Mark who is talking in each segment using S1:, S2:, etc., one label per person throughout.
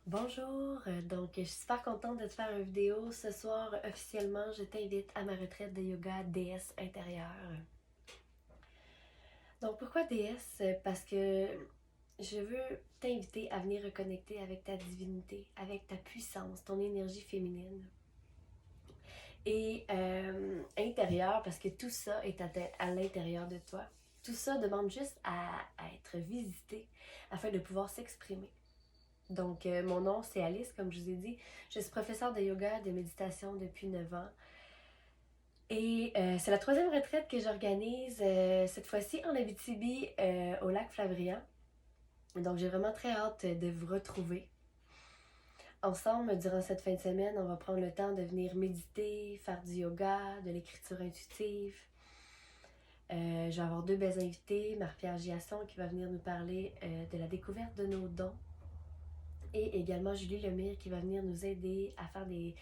S1: Bonjour, donc je suis super contente de te faire une vidéo. Ce soir, officiellement, je t'invite à ma retraite de yoga déesse intérieure. Donc pourquoi déesse? Parce que je veux t'inviter à venir reconnecter avec ta divinité, avec ta puissance, ton énergie féminine. Et intérieure, parce que tout ça est à l'intérieur de toi. Tout ça demande juste à être visité afin de pouvoir s'exprimer. Donc, mon nom, c'est Alice, comme je vous ai dit. Je suis professeure de yoga, de méditation depuis 9 ans. Et c'est la troisième retraite que j'organise, cette fois-ci en Abitibi, au lac Flavrian. Donc, j'ai vraiment très hâte de vous retrouver. Ensemble, durant cette fin de semaine, on va prendre le temps de venir méditer, faire du yoga, de l'écriture intuitive. Je vais avoir deux belles invités, Marie-Pierre Giasson qui va venir nous parler de la découverte de nos dons et également Julie Lemire qui va venir nous aider à faire des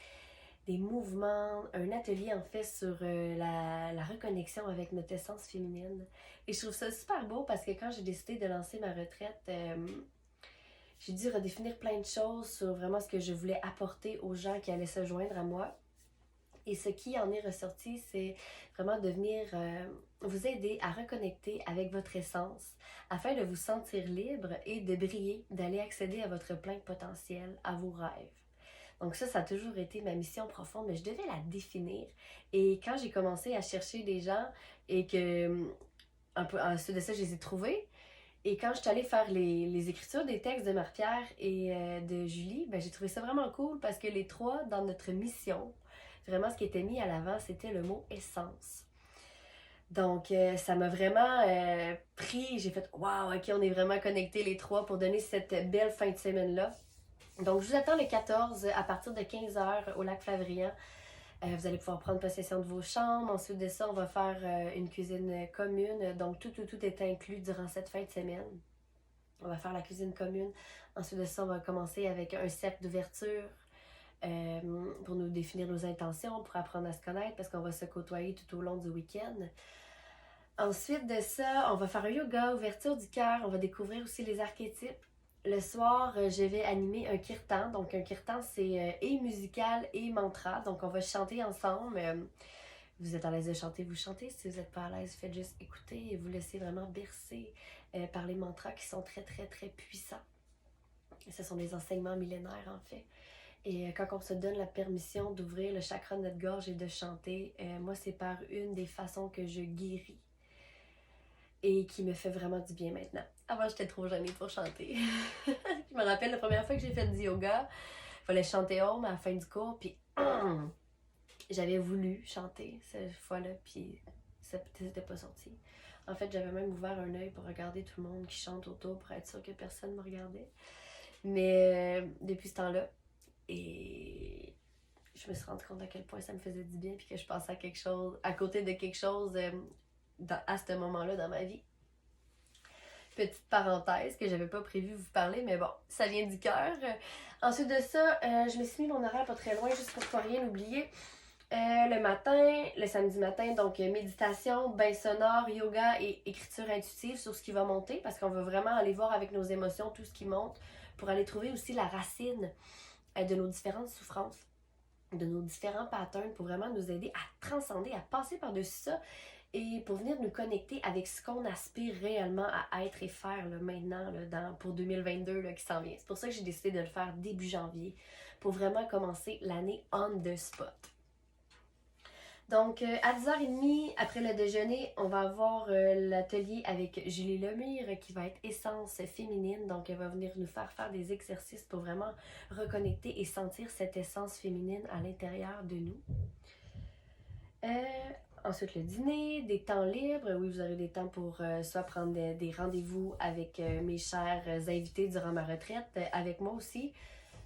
S1: mouvements, un atelier en fait sur la reconnexion avec notre essence féminine. Et je trouve ça super beau parce que quand j'ai décidé de lancer ma retraite, j'ai dû redéfinir plein de choses sur vraiment ce que je voulais apporter aux gens qui allaient se joindre à moi. Et ce qui en est ressorti, c'est vraiment de venir vous aider à reconnecter avec votre essence afin de vous sentir libre et de briller, d'aller accéder à votre plein potentiel, à vos rêves. Donc ça a toujours été ma mission profonde, mais je devais la définir. Et quand j'ai commencé à chercher des gens et que, un peu ensuite de ça, je les ai trouvés. Et quand je suis allée faire les écritures des textes de Marie-Pierre et de Julie, ben, j'ai trouvé ça vraiment cool parce que les trois, dans notre mission, vraiment ce qui était mis à l'avant, c'était le mot essence. Donc, ça m'a vraiment pris. J'ai fait waouh, ok, on est vraiment connectés les trois pour donner cette belle fin de semaine-là. Donc, je vous attends le 14 à partir de 15h au lac Flavrian. Vous allez pouvoir prendre possession de vos chambres. Ensuite de ça, on va faire une cuisine commune. Donc, tout est inclus durant cette fin de semaine. On va faire la cuisine commune. Ensuite de ça, on va commencer avec un cercle d'ouverture pour nous définir nos intentions, pour apprendre à se connaître, parce qu'on va se côtoyer tout au long du week-end. Ensuite de ça, on va faire un yoga, ouverture du cœur. On va découvrir aussi les archétypes. Le soir, je vais animer un kirtan. Donc, un kirtan, c'est et musical et mantra. Donc, on va chanter ensemble. Vous êtes à l'aise de chanter, vous chantez. Si vous n'êtes pas à l'aise, faites juste écouter et vous laissez vraiment bercer par les mantras qui sont très, très, très puissants. Ce sont des enseignements millénaires, en fait. Et quand on se donne la permission d'ouvrir le chakra de notre gorge et de chanter, moi, c'est par une des façons que je guéris et qui me fait vraiment du bien maintenant. Avant, j'étais trop gênée pour chanter. Je me rappelle la première fois que j'ai fait du yoga, il fallait chanter home à la fin du cours, puis j'avais voulu chanter cette fois-là, puis ça n'était pas sorti. En fait, j'avais même ouvert un œil pour regarder tout le monde qui chante autour pour être sûr que personne me regardait. Mais depuis ce temps-là, et je me suis rendu compte à quel point ça me faisait du bien, puis que je passais à quelque chose, à côté de quelque chose à ce moment-là dans ma vie. Petite parenthèse que j'avais pas prévu vous parler, mais bon, ça vient du cœur. Ensuite de ça, je me suis mis mon horaire pas très loin, juste pour pas rien oublier. Le matin, le samedi matin, donc méditation, bain sonore, yoga et écriture intuitive sur ce qui va monter, parce qu'on veut vraiment aller voir avec nos émotions tout ce qui monte, pour aller trouver aussi la racine de nos différentes souffrances, de nos différents patterns, pour vraiment nous aider à transcender, à passer par-dessus ça et pour venir nous connecter avec ce qu'on aspire réellement à être et faire là, maintenant là, pour 2022 là, qui s'en vient. C'est pour ça que j'ai décidé de le faire début janvier pour vraiment commencer l'année on the spot. Donc, à 10h30, après le déjeuner, on va avoir l'atelier avec Julie Lemire qui va être essence féminine. Donc, elle va venir nous faire des exercices pour vraiment reconnecter et sentir cette essence féminine à l'intérieur de nous. Euh, Ensuite, le dîner, des temps libres. Oui, vous aurez des temps pour soit prendre des rendez-vous avec mes chers invités durant ma retraite, avec moi aussi.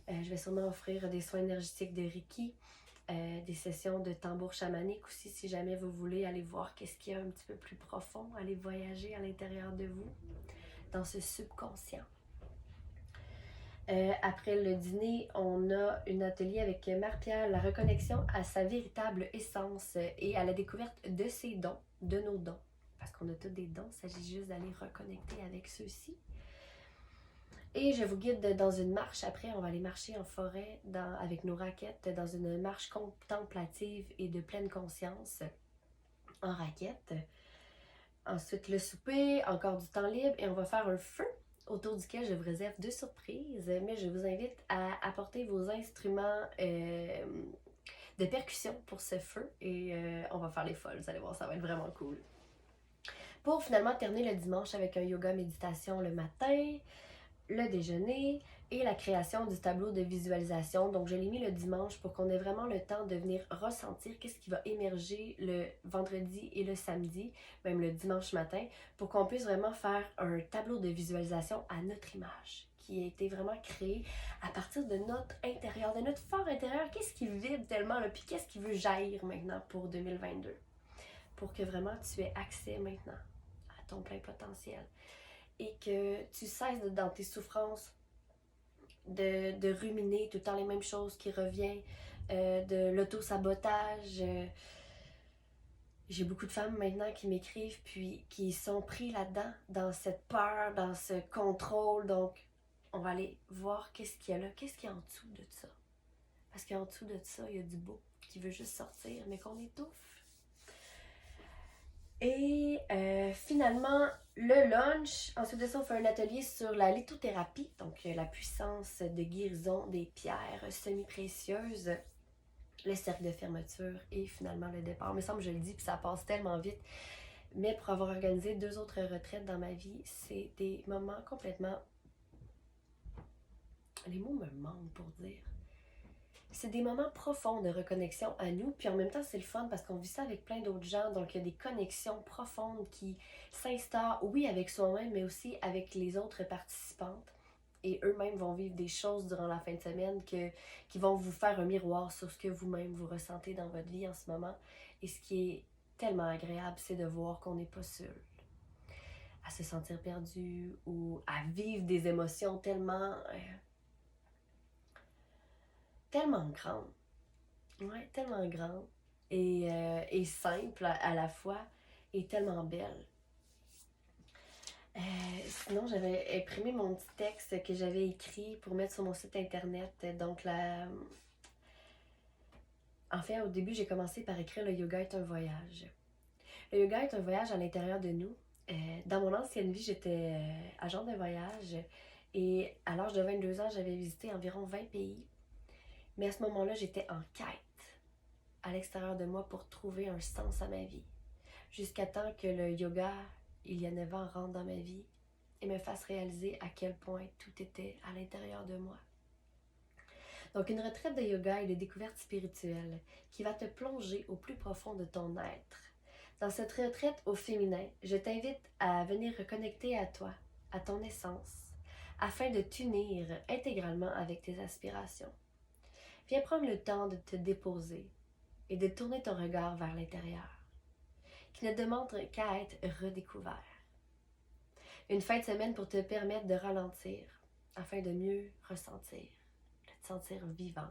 S1: Je vais sûrement offrir des soins énergétiques de Reiki, des sessions de tambour chamanique aussi, si jamais vous voulez aller voir qu'est-ce qu'il y a un petit peu plus profond, aller voyager à l'intérieur de vous, dans ce subconscient. Après le dîner, on a un atelier avec Marie-Pierre, la reconnexion à sa véritable essence et à la découverte de ses dons, de nos dons. Parce qu'on a tous des dons, il s'agit juste d'aller reconnecter avec ceux-ci. Et je vous guide dans une marche. Après, on va aller marcher en forêt avec nos raquettes dans une marche contemplative et de pleine conscience en raquette. Ensuite, le souper, encore du temps libre et on va faire un feu autour duquel je vous réserve 2 surprises. Mais je vous invite à apporter vos instruments de percussion pour ce feu et on va faire les folles. Vous allez voir, ça va être vraiment cool. Pour finalement terminer le dimanche avec un yoga méditation le matin, le déjeuner et la création du tableau de visualisation. Donc, je l'ai mis le dimanche pour qu'on ait vraiment le temps de venir ressentir qu'est-ce qui va émerger le vendredi et le samedi, même le dimanche matin, pour qu'on puisse vraiment faire un tableau de visualisation à notre image, qui a été vraiment créé à partir de notre intérieur, de notre fort intérieur. Qu'est-ce qui vibre tellement, là, puis qu'est-ce qui veut jaillir maintenant pour 2022, pour que vraiment tu aies accès maintenant à ton plein potentiel. Et que tu cesses dans tes souffrances de ruminer tout le temps les mêmes choses qui reviennent, de l'auto-sabotage. J'ai beaucoup de femmes maintenant qui m'écrivent puis qui sont pris là-dedans, dans cette peur, dans ce contrôle. Donc, on va aller voir qu'est-ce qu'il y a là, qu'est-ce qu'il y a en dessous de ça. Parce qu'en dessous de ça, il y a du beau qui veut juste sortir, mais qu'on étouffe. Et finalement, le lunch, ensuite de ça, on fait un atelier sur la lithothérapie, donc la puissance de guérison des pierres semi-précieuses, le cercle de fermeture et finalement le départ. Il me semble que je le dis, puis ça passe tellement vite. Mais pour avoir organisé 2 autres retraites dans ma vie, c'est des moments complètement... Les mots me manquent pour dire. C'est des moments profonds de reconnexion à nous, puis en même temps c'est le fun parce qu'on vit ça avec plein d'autres gens, donc il y a des connexions profondes qui s'instaurent, oui avec soi-même, mais aussi avec les autres participantes. Et eux-mêmes vont vivre des choses durant la fin de semaine qui vont vous faire un miroir sur ce que vous-même vous ressentez dans votre vie en ce moment. Et ce qui est tellement agréable, c'est de voir qu'on n'est pas seul à se sentir perdu ou à vivre des émotions tellement grande. Ouais, tellement grande et simple à la fois et tellement belle. Sinon, j'avais imprimé mon petit texte que j'avais écrit pour mettre sur mon site internet. Donc, en fait, au début, j'ai commencé par écrire le yoga est un voyage. Le yoga est un voyage à l'intérieur de nous. Dans mon ancienne vie, j'étais agent de voyage et à l'âge de 22 ans, j'avais visité environ 20 pays. Mais à ce moment-là, j'étais en quête à l'extérieur de moi pour trouver un sens à ma vie. Jusqu'à temps que le yoga, il y a 9 ans, rentre dans ma vie et me fasse réaliser à quel point tout était à l'intérieur de moi. Donc une retraite de yoga et de découverte spirituelle qui va te plonger au plus profond de ton être. Dans cette retraite au féminin, je t'invite à venir reconnecter à toi, à ton essence, afin de t'unir intégralement avec tes aspirations. Viens prendre le temps de te déposer et de tourner ton regard vers l'intérieur, qui ne demande qu'à être redécouvert. Une fin de semaine pour te permettre de ralentir, afin de mieux ressentir, de te sentir vivante.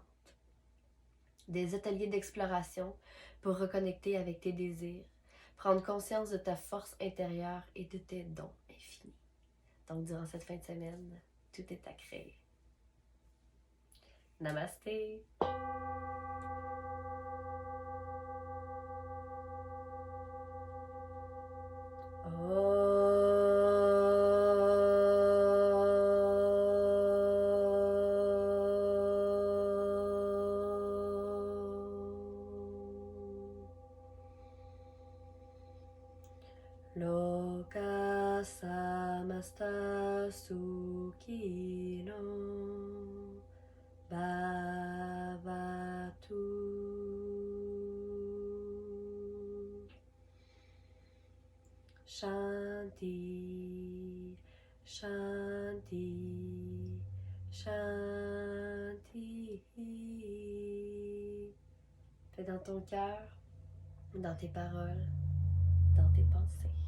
S1: Des ateliers d'exploration pour reconnecter avec tes désirs, prendre conscience de ta force intérieure et de tes dons infinis. Donc, durant cette fin de semaine, tout est à créer. Namasté! Loka samasta sukhino bhavatu. Shanti, Shanti, Shanti. Fais dans ton cœur, dans tes paroles, dans tes pensées.